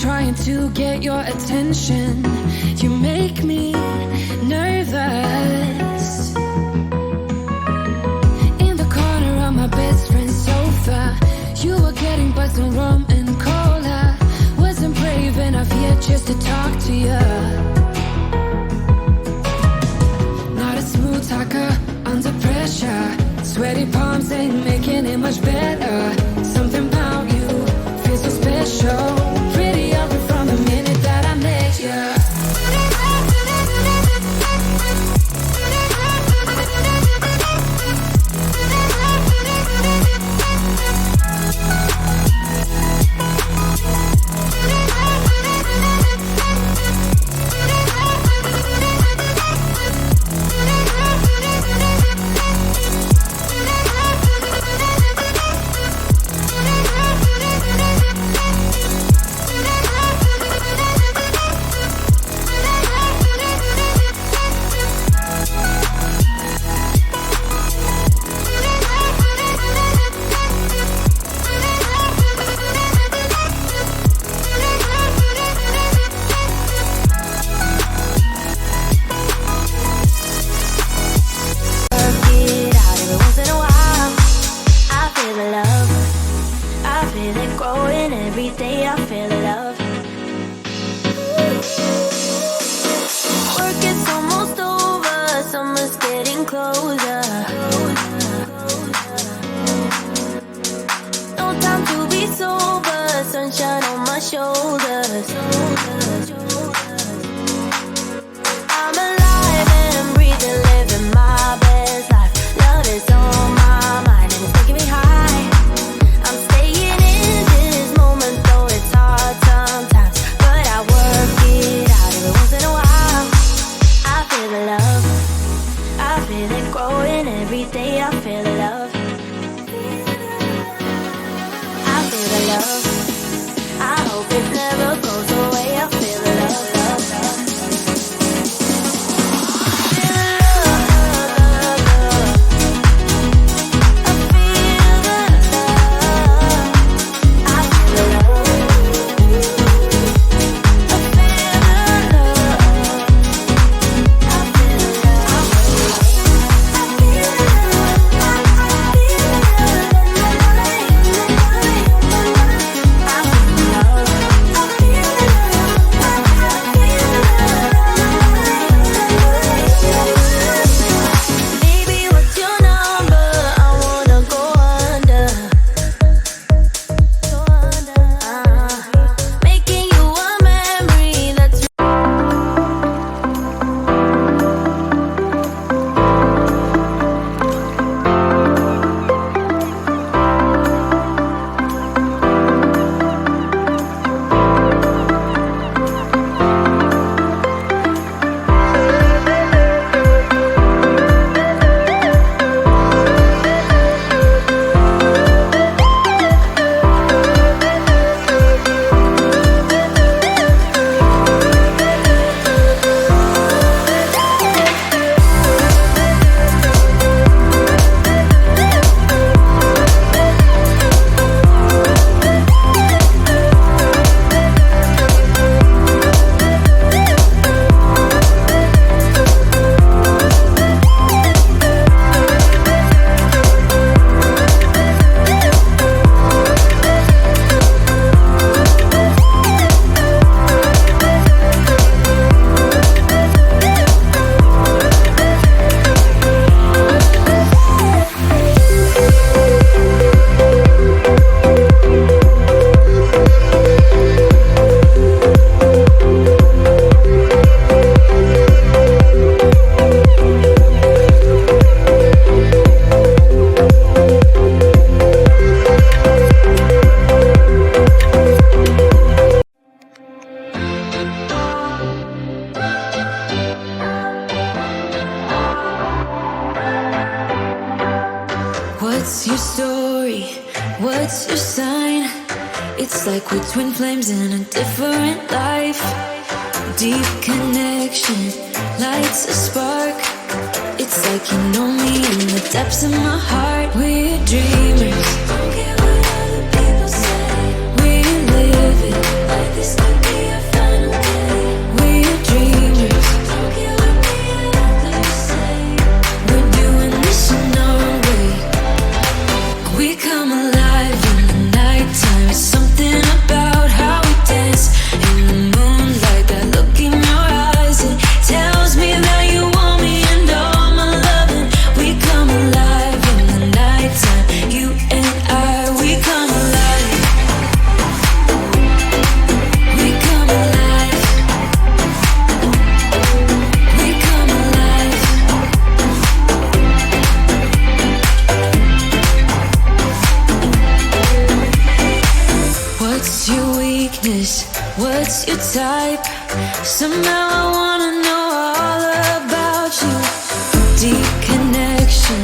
Trying to get your attention, you make me nervous. In the corner of my best friend's sofa, you were getting buzzed on rum and cola. Wasn't brave enough yet just to talk to you. Not a smooth talker under pressure. Sweaty palms ain't making it much better. Something about you feels so special. Pretty up from the minute that I met you. Every day I feel love. Work is almost over, summer's getting closer. No time to be sober, sunshine on my shoulders. I'm alive and breathing, living my best life. Love is on my mind and it's making me high. I'm staying in this moment, though it's hard sometimes, but I work it out every once in a while. I feel the love, I feel it growing every day. I feel the love, I feel the love. I hope it never goes away. I feel story? What's your sign? It's like we're twin flames in a different life. Deep connection lights a spark. It's like you know me in the depths of my heart. We're dreamers, don't care what other people say. We live it like this could be our final day. We're dreamers, don't care what the others say. We're doing this in our way. We come alive in the nighttime. It's something about how we dance in the moonlight. That look in your eyes, it tells me that you want me and all my loving. We come alive in the nighttime. You and I, we come alive. We come alive. We come alive. What's your weakness? What's your type? Somehow I wanna know all about you. Deep connection